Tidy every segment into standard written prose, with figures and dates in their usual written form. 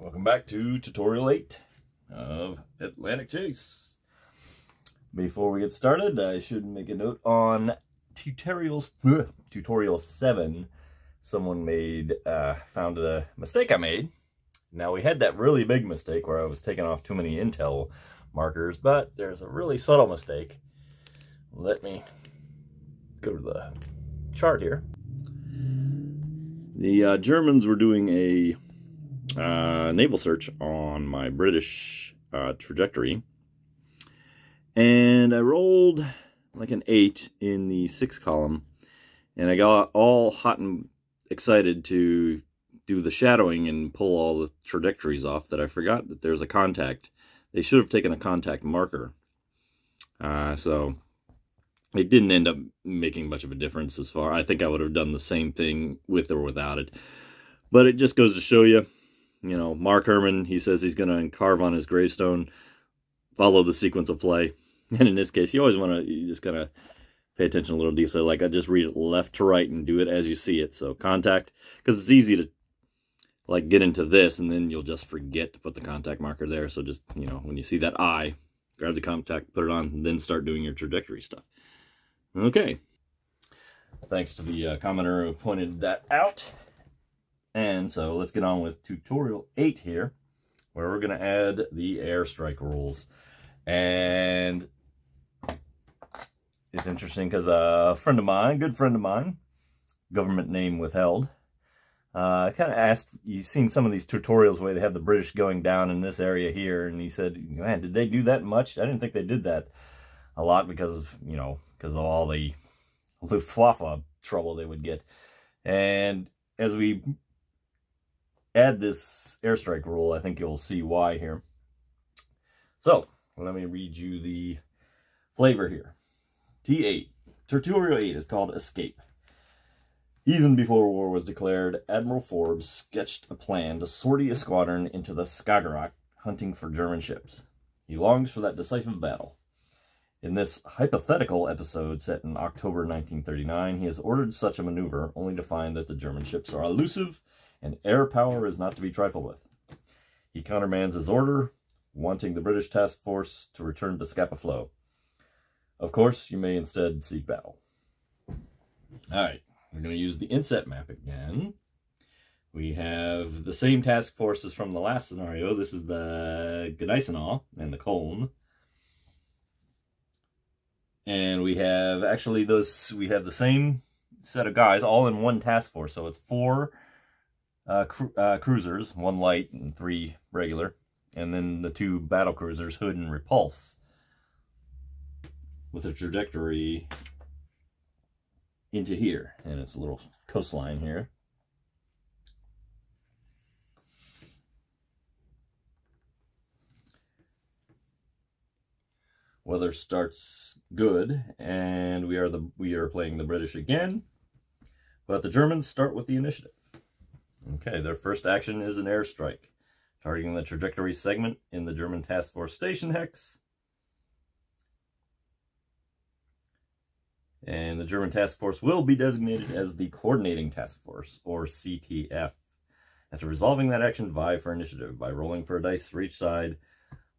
Welcome back to Tutorial 8 of Atlantic Chase. Before we get started, I should make a note on Tutorial 7. Someone found a mistake I made. Now, we had that really big mistake where I was taking off too many intel markers, but there's a really subtle mistake. Let me go to the chart here. The Germans were doing a naval search on my British trajectory, and I rolled like an 8 in the 6 column, and I got all hot and excited to do the shadowing and pull all the trajectories off that I forgot that there's a contact. They should have taken a contact marker, so it didn't end up making much of a difference as far. I think I would have done the same thing with or without it, but it just goes to show you. You know, Mark Herman, he says he's going to carve on his gravestone, follow the sequence of play. And in this case, you just got to pay attention a little deeper. So, like, I just read it left to right and do it as you see it. So, contact, because it's easy to, like, get into this, and then you'll just forget to put the contact marker there. So, just, you know, when you see that eye, grab the contact, put it on, and then start doing your trajectory stuff. Okay. Thanks to the commenter who pointed that out. And so let's get on with Tutorial 8 here, where we're going to add the airstrike rules. And it's interesting because a friend of mine, good friend of mine, government name withheld, kind of asked, you've seen some of these tutorials where they have the British going down in this area here, and he said, man, did they do that much? I didn't think they did that a lot because of, you know, because of all the Luftwaffe trouble they would get. And as we add this airstrike rule, I think you'll see why here. So, let me read you the flavor here. T8. Tutorial 8 is called Escape. Even before war was declared, Admiral Forbes sketched a plan to sortie a squadron into the Skagerrak, hunting for German ships. He longs for that decisive battle. In this hypothetical episode set in October 1939, he has ordered such a maneuver, only to find that the German ships are elusive and air power is not to be trifled with. He countermands his order, wanting the British task force to return to Scapa Flow. Of course, you may instead seek battle. Alright, we're going to use the inset map again. We have the same task forces from the last scenario. This is the Gneisenau and the Köln. And we have the same set of guys all in one task force. So it's 4 cruisers, 1 light and 3 regular, and then the 2 battle cruisers, Hood and Repulse, with a trajectory into here, and it's a little coastline here. Weather starts good, and we are playing the British again, but the Germans start with the initiative. Okay, their first action is an airstrike, targeting the trajectory segment in the German Task Force Station Hex. And the German Task Force will be designated as the Coordinating Task Force, or CTF. After resolving that action, vie for initiative by rolling for a dice for each side,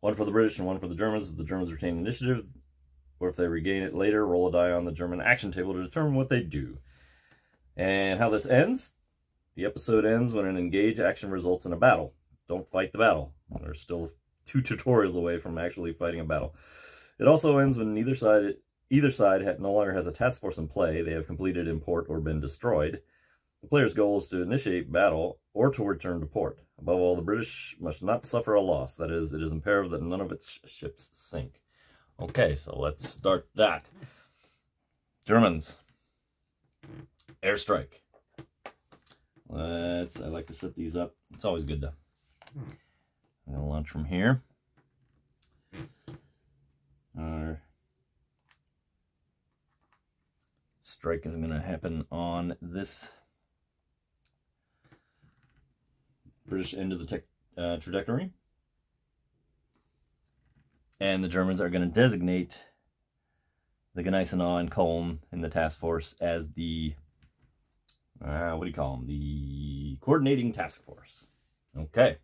1 for the British and 1 for the Germans if the Germans retain initiative, or if they regain it later, roll a die on the German action table to determine what they do. And how this ends? The episode ends when an engage action results in a battle. Don't fight the battle. We're still 2 tutorials away from actually fighting a battle. It also ends when either side no longer has a task force in play. They have completed import or been destroyed. The player's goal is to initiate battle or to return to port. Above all, the British must not suffer a loss. That is, it is imperative that none of its ships sink. Okay, so let's start that. Germans. Airstrike. I like to set these up. It's always good to I'm going to launch from here. Our strike is going to happen on this British end of the trajectory. And the Germans are going to designate the Gneisenau and Köln in the task force as the what do you call them? The Coordinating Task Force. Okay.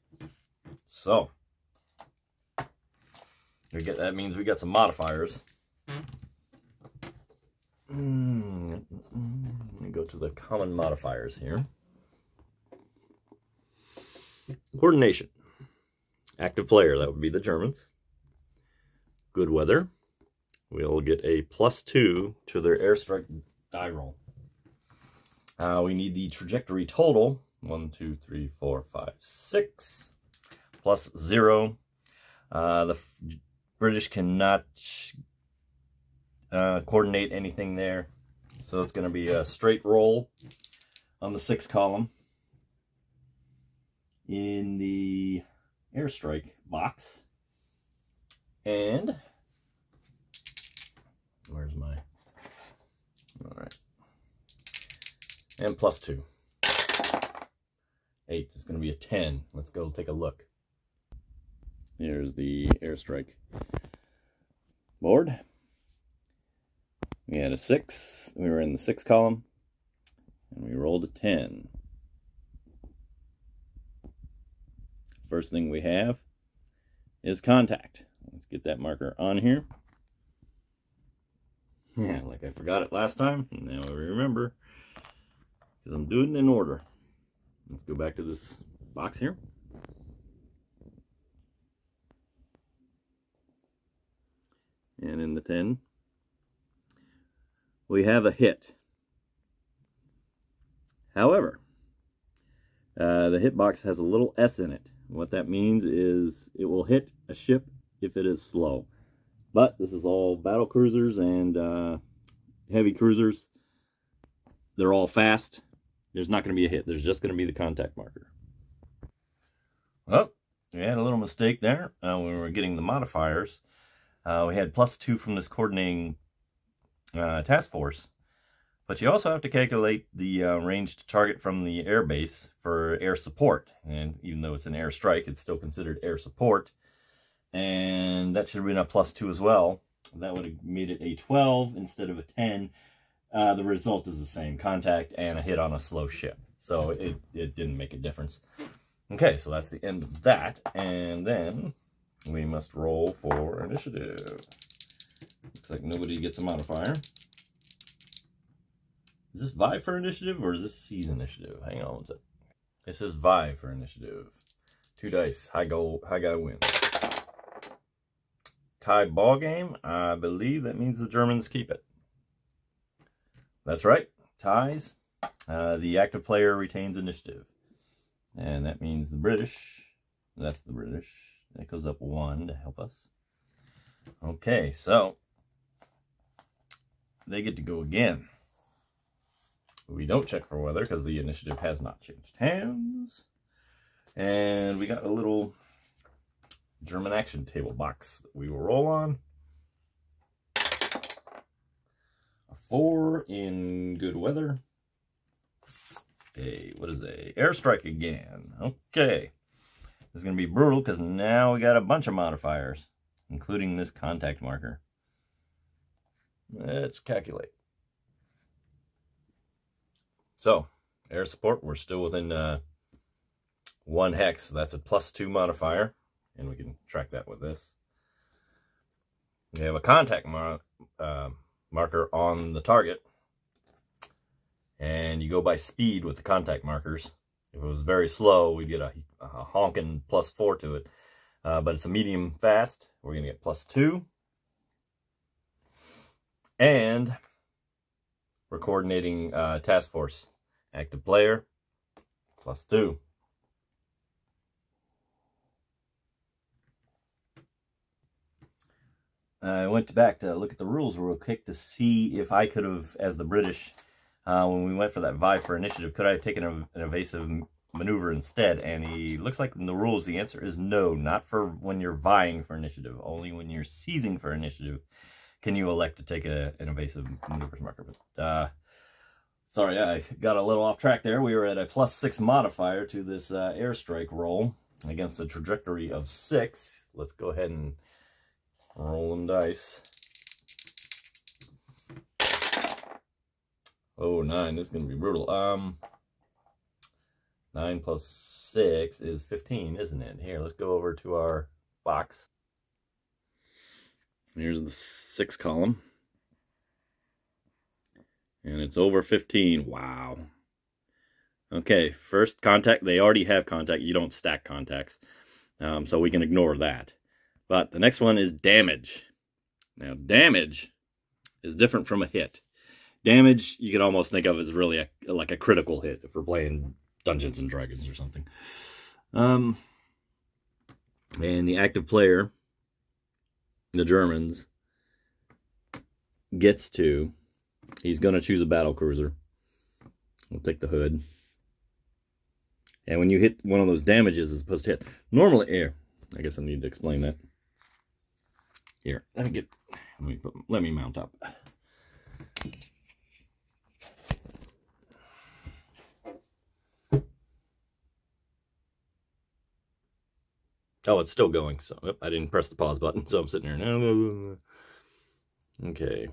So that means we got some modifiers. Let me go to the common modifiers here. Coordination. Active player, that would be the Germans. Good weather. We'll get a +2 to their airstrike die roll. We need the trajectory total. 1, 2, 3, 4, 5, 6. +0. The British cannot coordinate anything there. So it's going to be a straight roll on the 6th column. In the airstrike box. And where's my, all right, and +2. 8 is going to be a 10. Let's go take a look. Here's the airstrike board. We had a 6. We were in the 6th column, and we rolled a 10. First thing we have is contact. Let's get that marker on here. Yeah, like I forgot it last time. Now I remember, because I'm doing it in order. Let's go back to this box here. And in the 10, we have a hit. However, the hit box has a little S in it. What that means is it will hit a ship if it is slow. But this is all battle cruisers and heavy cruisers. They're all fast. There's not going to be a hit. There's just going to be the contact marker. Well, we had a little mistake there when we were getting the modifiers. We had +2 from this coordinating task force. But you also have to calculate the range to target from the air base for air support. And even though it's an airstrike, it's still considered air support. And that should have been a +2 as well. That would have made it a 12 instead of a 10. The result is the same, contact and a hit on a slow ship. So it didn't make a difference. Okay, so that's the end of that. And then we must roll for initiative. Looks like nobody gets a modifier. Is this Vi for initiative or is this C's initiative? Hang on one sec. It says Vi for initiative. 2 dice. High guy wins. Tie ball game. I believe that means the Germans keep it. That's right. Ties. The active player retains initiative. And that means the British. That's the British. That goes up 1 to help us. Okay, so they get to go again. We don't check for weather because the initiative has not changed hands. And we got a little German action table box that we will roll on. A 4 in good weather. What is a airstrike again? Okay. This is going to be brutal because now we got a bunch of modifiers, including this contact marker. Let's calculate. So, air support, we're still within 1 hex. That's a +2 modifier, and we can track that with this. We have a contact marker on the target, and you go by speed with the contact markers. If it was very slow, we'd get a honking +4 to it. But it's a medium fast. We're going to get +2. And we're coordinating task force. Active player, +2. I went back to look at the rules real quick to see if I could have, as the British, when we went for that Vi for initiative, could I have taken an evasive maneuver instead? And he looks like in the rules the answer is no, not for when you're vying for initiative. Only when you're seizing for initiative can you elect to take an evasive maneuvers marker. But sorry, I got a little off track there. We were at a +6 modifier to this airstrike roll against a trajectory of 6. Let's go ahead and roll them dice. Oh, 9. This is going to be brutal. 9 plus 6 is 15, isn't it? Here, let's go over to our box. Here's the 6th column. And it's over 15. Wow. Okay, first contact. They already have contact. You don't stack contacts. So we can ignore that. But the next one is damage. Now, damage is different from a hit. Damage, you could almost think of as really like a critical hit if we're playing Dungeons and Dragons or something. And the active player, the Germans, gets to, he's going to choose a battle cruiser. We'll take the hood. And when you hit one of those damages as opposed to hit, normally, here, I guess I need to explain that. Here, let me mount up. Oh, it's still going, so I didn't press the pause button, so I'm sitting here. Okay.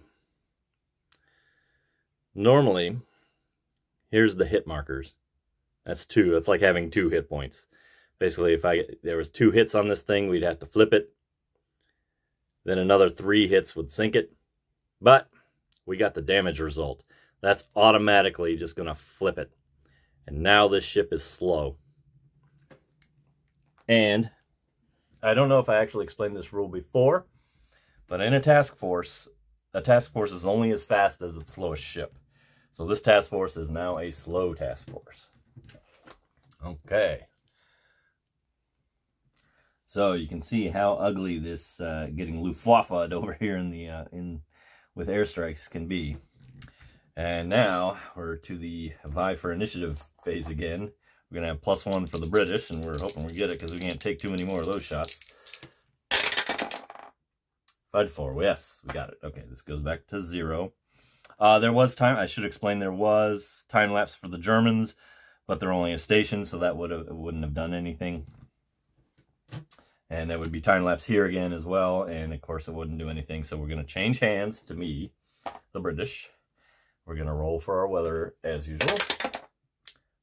Normally, here's the hit markers. That's 2. That's like having 2 hit points. Basically, if there was 2 hits on this thing, we'd have to flip it. Then another 3 hits would sink it. But we got the damage result. That's automatically just going to flip it. And now this ship is slow. And I don't know if I actually explained this rule before, but in a task force is only as fast as its slowest ship. So this task force is now a slow task force. Okay. So you can see how ugly this getting Luftwaffe'd over here in with airstrikes can be. And now we're to the vie for initiative phase again. We're going to have +1 for the British, and we're hoping we get it because we can't take too many more of those shots. 5-4. Yes, we got it. Okay, this goes back to 0. There was time. I should explain there was time lapse for the Germans, but they're only a station, so that wouldn't have done anything. And there would be time lapse here again as well, and of course it wouldn't do anything. So we're going to change hands to me, the British. We're going to roll for our weather as usual.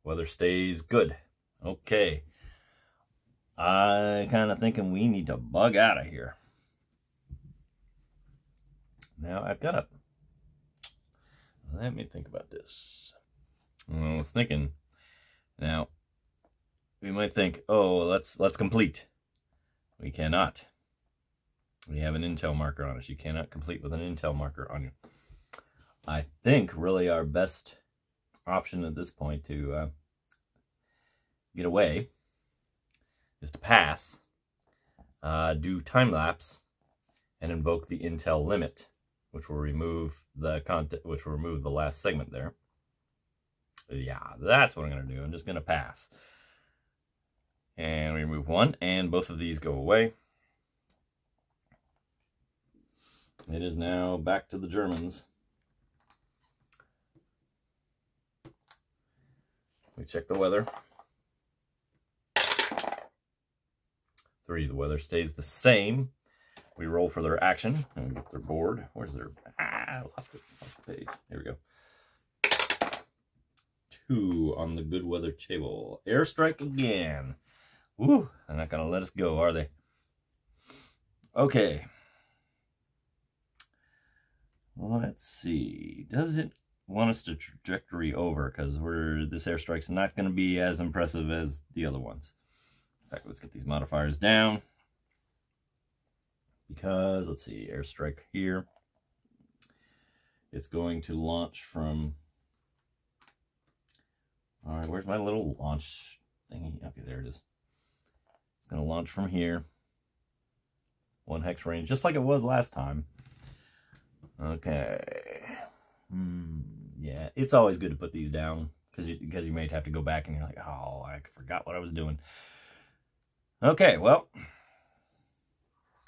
Weather stays good. Okay. I kind of thinking we need to bug out of here. Now I've got to... Let me think about this. I was thinking... Now, we might think, oh, let's complete. We cannot. We have an intel marker on us. You cannot complete with an intel marker on you. I think really our best option at this point to get away is to pass, do time lapse, and invoke the intel limit, which will remove the content, which will remove the last segment there. Yeah, that's what I'm going to do. I'm just going to pass. And remove 1, and both of these go away. It is now back to the Germans. We check the weather. 3, the weather stays the same. We roll for their action and get their board. Where's their... I lost the page. Here we go. 2 on the good weather table. Airstrike again. Woo, they're not going to let us go, are they? Okay. Let's see. Does it want us to trajectory over? Because this airstrike's not going to be as impressive as the other ones. In fact, let's get these modifiers down. Because, let's see, airstrike here. It's going to launch from... All right, where's my little launch thingy? Okay, there it is. It's going to launch from here. 1 hex range, just like it was last time. Okay. Yeah, it's always good to put these down because you may have to go back and you're like, oh, I forgot what I was doing. Okay, well,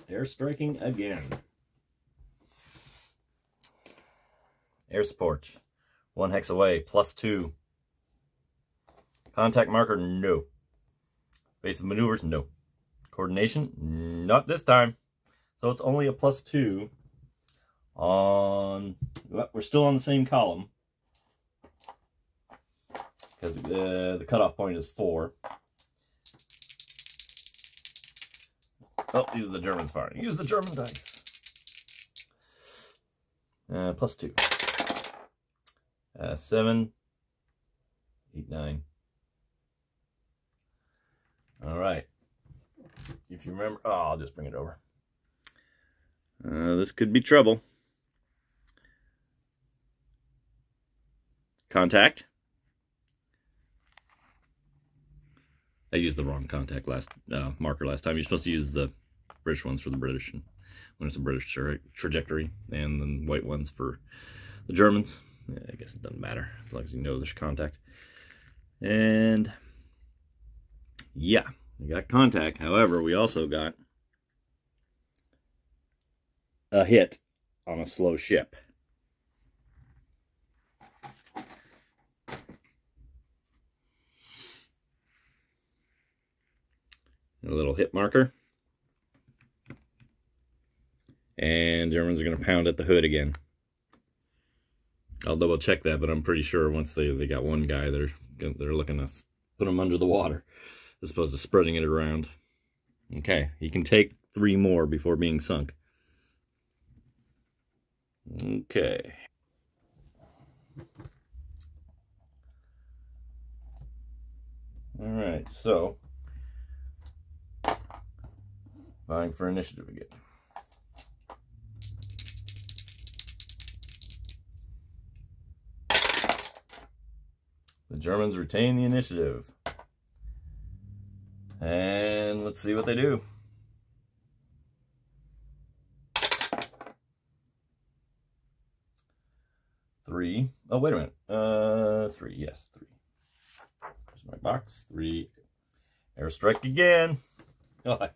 air striking again. Air support, 1 hex away, +2. Contact marker, no. Base of maneuvers, no. Coordination, not this time. So it's only a +2 on, well, we're still on the same column. because the cutoff point is 4. Oh, these are the Germans firing. Use the German dice. +2. 7, 8, 9. All right. If you remember, oh, I'll just bring it over. This could be trouble. Contact. I used the wrong contact marker last time. You're supposed to use the British ones for the British, and when it's a British trajectory, and then white ones for the Germans. Yeah, I guess it doesn't matter as long as you know there's contact. And yeah, we got contact. However, we also got a hit on a slow ship. A little hit marker. And Germans are going to pound at the hood again. I'll double check that, but I'm pretty sure once they got one guy, they're looking to put him under the water as opposed to spreading it around. Okay, he can take 3 more before being sunk. Okay. All right, so vying for initiative again. The Germans retain the initiative. And let's see what they do. 3. Oh, wait a minute. 3, yes, 3. There's my box. 3. Airstrike again. Oh,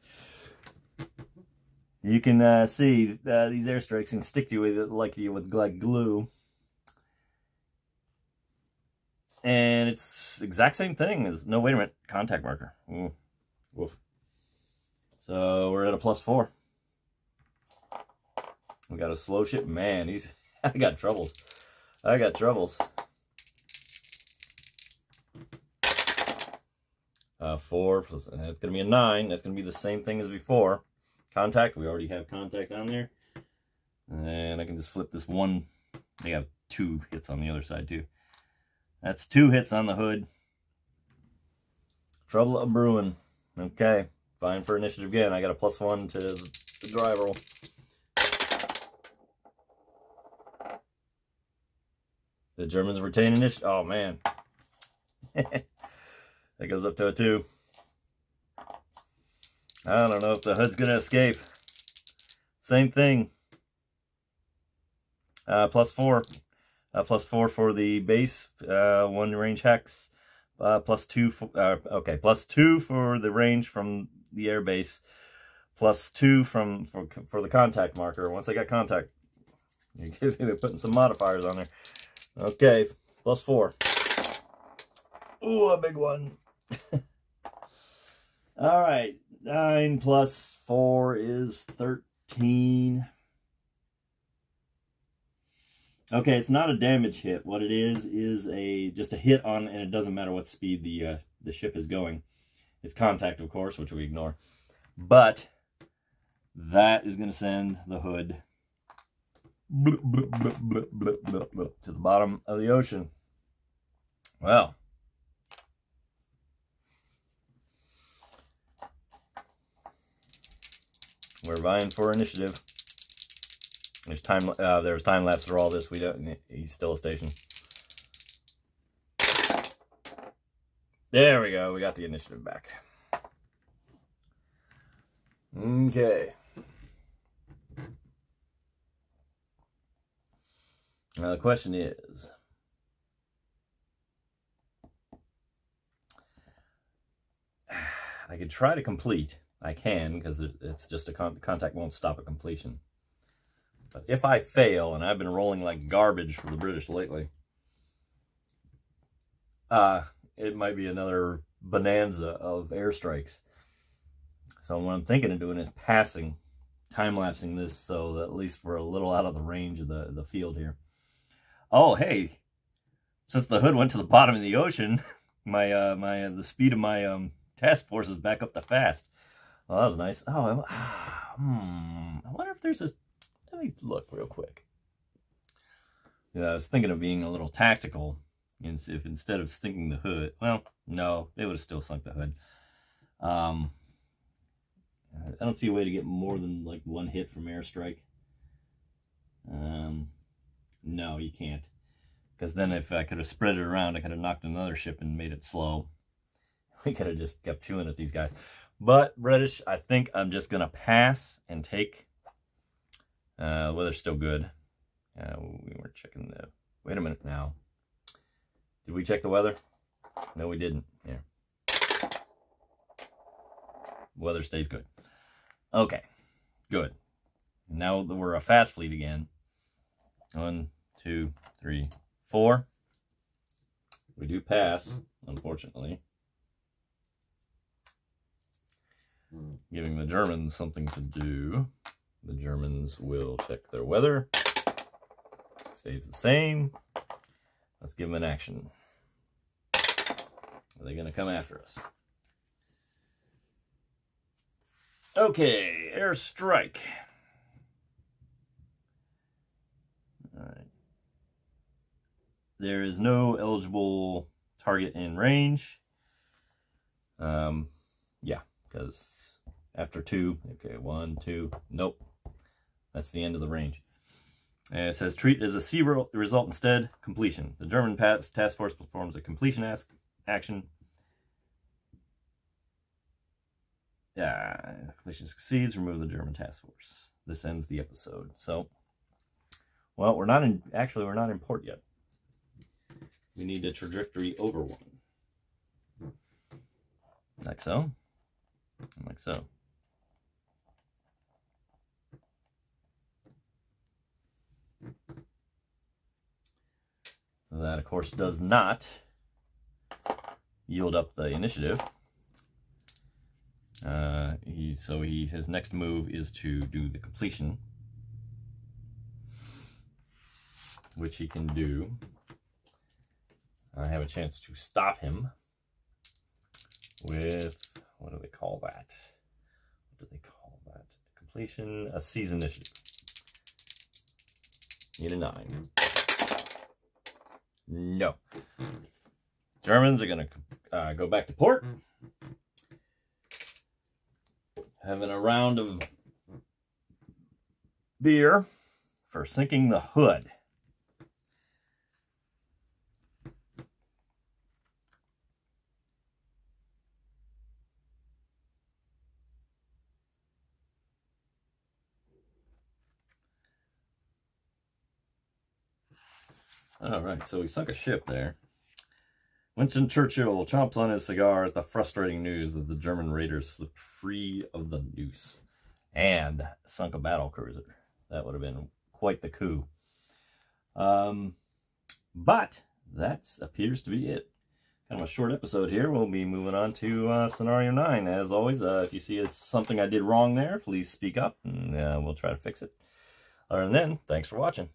you can see these airstrikes can stick to you with glue. And it's the exact same thing as, no, wait a minute, contact marker. Ooh. Woof. So we're at a +4. We got a slow ship. Man, I got troubles. I got troubles. 4, plus, that's going to be a 9. That's going to be the same thing as before. Contact, we already have contact on there. And I can just flip this one. They have 2 hits on the other side too. That's 2 hits on the hood. Trouble a brewing. Okay, fine for initiative again. I got a +1 to the dry roll. The Germans retain initiative. Oh man, that goes up to a 2. I don't know if the hood's gonna escape. Same thing. +4. +4 for the base, 1 range hex, +2 for, okay, +2 for the range from the air base, +2 for the contact marker. Once I got contact, you're putting some modifiers on there. Okay, +4. Ooh, a big one. All right, 9 + 4 is 13. Okay, it's not a damage hit. What it is just a hit on, and it doesn't matter what speed the ship is going. It's contact, of course, which we ignore. But that is going to send the hood blip, blip, blip, blip, blip, blip, blip, to the bottom of the ocean. Well, we're vying for initiative. There's time lapse for all this. He's still a station. There we go. We got the initiative back. Okay. Now the question is, I could try to complete. I can, because it's just a contact won't stop at completion. But if I fail, and I've been rolling like garbage for the British lately, it might be another bonanza of airstrikes. So what I'm thinking of doing is time-lapsing this, so that at least we're a little out of the range of the field here. Oh, hey, since the hood went to the bottom of the ocean, the speed of my task force is back up to fast. Well, that was nice. Oh, I wonder if there's a... Let me look real quick. Yeah, I was thinking of being a little tactical, if instead of sinking the hood... Well, no, they would have still sunk the hood. I don't see a way to get more than like one hit from airstrike. No, you can't. Because then if I could have spread it around, I could have knocked another ship and made it slow. We could have just kept chewing at these guys. But British, I think I'm just going to pass and take... the weather's still good. We weren't checking the... Wait a minute now. Did we check the weather? No, we didn't. Yeah. Weather stays good. Okay. Good. Now that we're a fast fleet again. 1, 2, 3, 4. We do pass, unfortunately. Giving the Germans something to do. The Germans will check their weather. Stays the same. Let's give them an action. Are they going to come after us? Okay, airstrike. All right. There is no eligible target in range. Yeah, because after 2, okay, 1, 2, nope. That's the end of the range. And it says treat as a C result instead, completion. The German task force performs a completion action. Completion succeeds, remove the German task force. This ends the episode. So, well, we're not in port yet. We need a trajectory over one. Like so. Like so. That, of course, does not yield up the initiative. His next move is to do the completion, which he can do. I have a chance to stop him with, what do they call that? What do they call that? Completion, a seize initiative. Need a 9. No. Germans are going to go back to port. Having a round of beer for sinking the hood. All right, so we sunk a ship there. Winston Churchill chomps on his cigar at the frustrating news that the German raiders slipped free of the noose and sunk a battle cruiser. That would have been quite the coup. But that appears to be it. Kind of a short episode here. We'll be moving on to scenario 9. As always, if you see something I did wrong there, please speak up and we'll try to fix it. Other than then, thanks for watching.